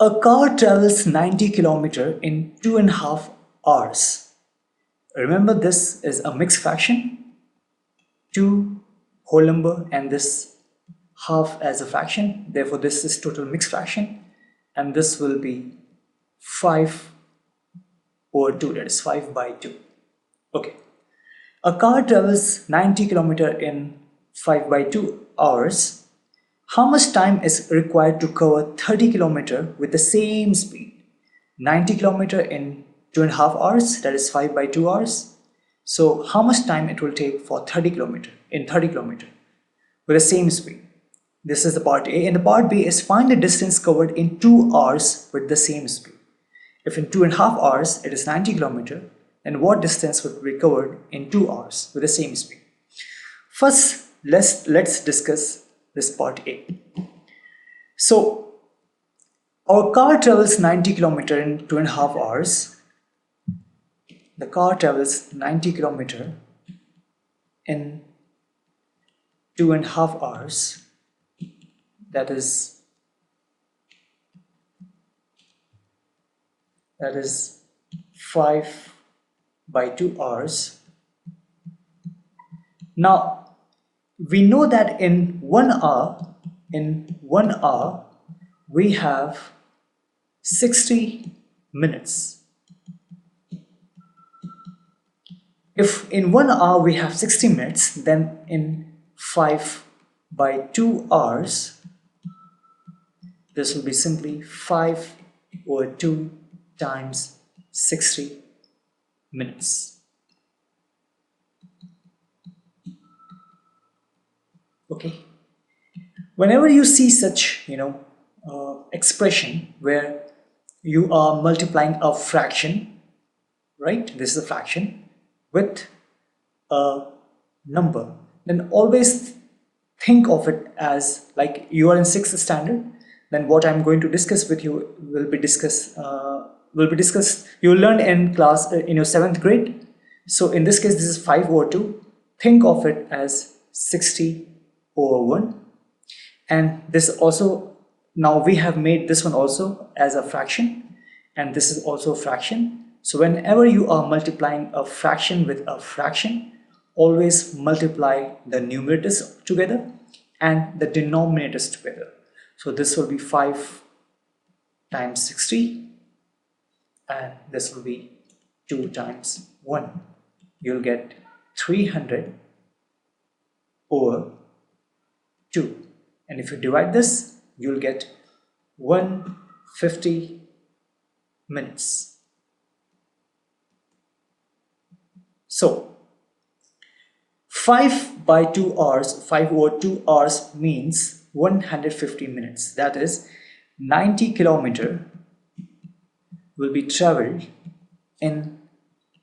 A car travels 90 km in 2.5 hours. Remember, this is a mixed fraction, 2 whole number and this half as a fraction. Therefore, this is total mixed fraction and this will be 5 over 2, that is 5 by 2. Okay. A car travels 90 km in 5 by 2 hours. How much time is required to cover 30 km with the same speed? 90 km in 2.5 hours, that is 5 by 2 hours. So how much time it will take for 30 km in 30 km with the same speed? This is the part A, and the part B is find the distance covered in 2 hours with the same speed. If in 2.5 hours it is 90 km, then what distance would be covered in 2 hours with the same speed? First, let's discuss this part A. So our car travels 90 km in 2.5 hours. The car travels 90 km in 2.5 hours. That is 5 by 2 hours. Now we know that in 1 hour we have 60 minutes. If in 1 hour we have 60 minutes, then in 5 by 2 hours, this will be simply 5 over 2 times 60 minutes. Okay. Whenever you see such, expression where you are multiplying a fraction, right? This is a fraction with a number, then always think of it as like you are in 6th standard. Then what I'm going to discuss with you will be discussed. You will learn in class in your 7th grade. So in this case, this is 5 over 2. Think of it as 60 over 1. And this also, now we have made this one also as a fraction, and this is also a fraction. So whenever you are multiplying a fraction with a fraction, always multiply the numerators together and the denominators together. So this will be 5 times 60 and this will be 2 times 1. You'll get 300 over 2. And if you divide this, you'll get 150 minutes. So 5 by 2 hours, 5 over 2 hours means 150 minutes. That is 90 km will be traveled in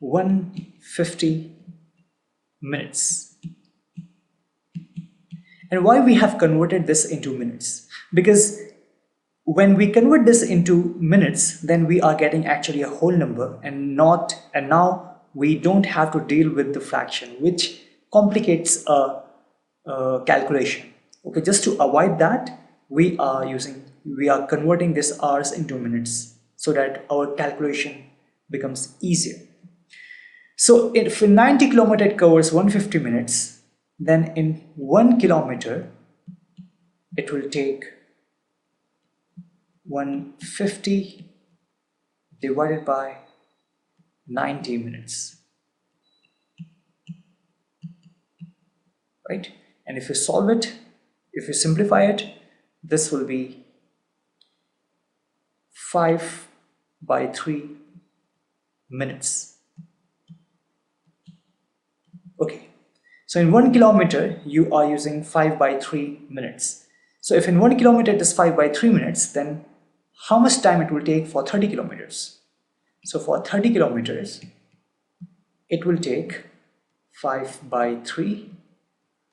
150 minutes. And why we have converted this into minutes? Because when we convert this into minutes, then we are getting actually a whole number and now we don't have to deal with the fraction, which complicates a calculation. Okay, just to avoid that, we are converting this hours into minutes so that our calculation becomes easier. So if in 90 km it covers 150 minutes, then in 1 kilometer it will take 150 divided by 90 minutes, right? And if you solve it, if you simplify it, this will be 5 by 3 minutes. Okay, so in 1 kilometer you are using 5 by 3 minutes. So if in 1 kilometer it is 5 by 3 minutes, then how much time it will take for 30 kilometers? So for 30 kilometers, it will take 5 by 3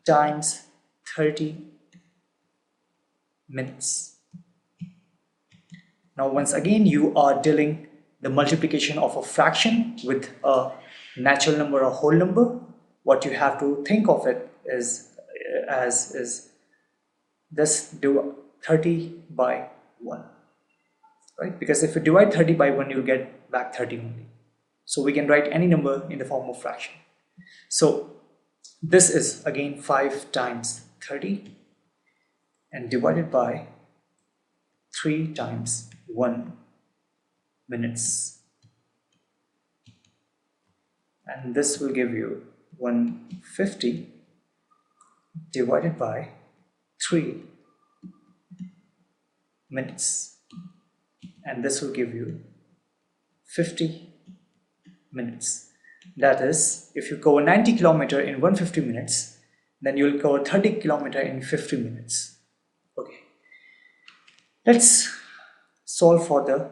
times 30 minutes. Now once again, you are dealing the multiplication of a fraction with a natural number or whole number. What you have to think of it is this 30 by 1. right? Because if you divide 30 by 1, you'll get back 30 only. So we can write any number in the form of fraction. So this is again 5 times 30 and divided by 3 times 1 minutes. And this will give you 150 divided by 3 minutes. And this will give you 50 minutes. That is, if you cover 90 km in 150 minutes, then you will cover 30 km in 50 minutes. Okay. Let's solve for the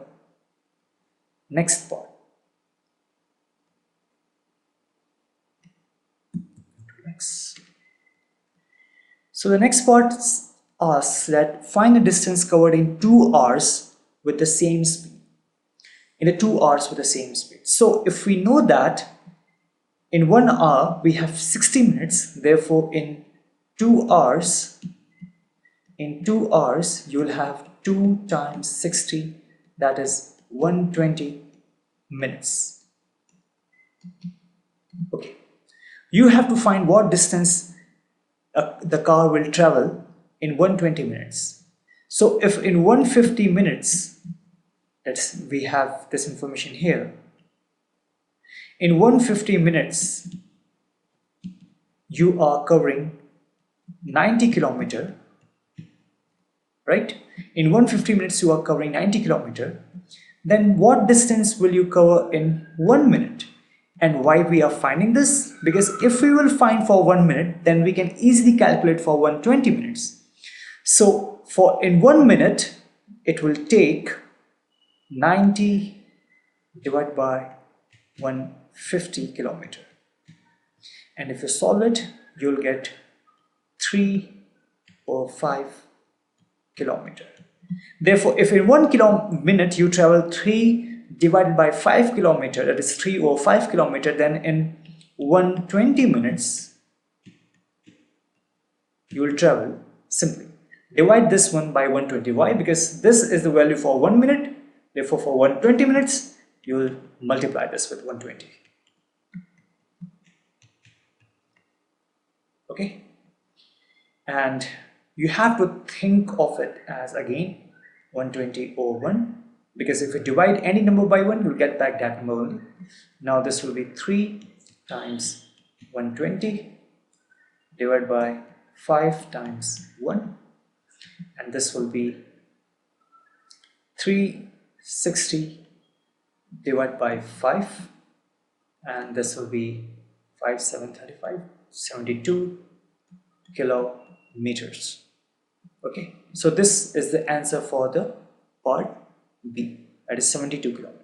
next part. Next. So the next part asks that find the distance covered in 2 hours with the same speed. In the 2 hours with the same speed. So if we know that in 1 hour we have 60 minutes, therefore in 2 hours, you will have 2 times 60, that is 120 minutes. Okay. You have to find what distance the car will travel in 120 minutes. So if in 150 minutes, we have this information here. In 150 minutes, you are covering 90 kilometer, right? In 150 minutes, you are covering 90 kilometer. Then what distance will you cover in 1 minute? And why we are finding this? Because if we will find for 1 minute, then we can easily calculate for 120 minutes. So for in 1 minute, it will take 90 divided by 150 kilometer. And if you solve it, you'll get 3 or 5 kilometer. Therefore, if in 1 minute you travel 3 divided by 5 kilometer, that is 3 or 5 kilometer, then in 120 minutes you will travel simply. Divide this one by 120. Why? Because this is the value for 1 minute. Therefore, for 120 minutes, you will multiply this with 120. Okay? And you have to think of it as again 120 over 1, because if you divide any number by 1, you'll get back that number only. Now this will be 3 times 120 divided by 5 times 1, and this will be 360 divided by 5, and this will be 5, 7, 35, 72 kilometers. Okay, so this is the answer for the part B, that is 72 kilometers.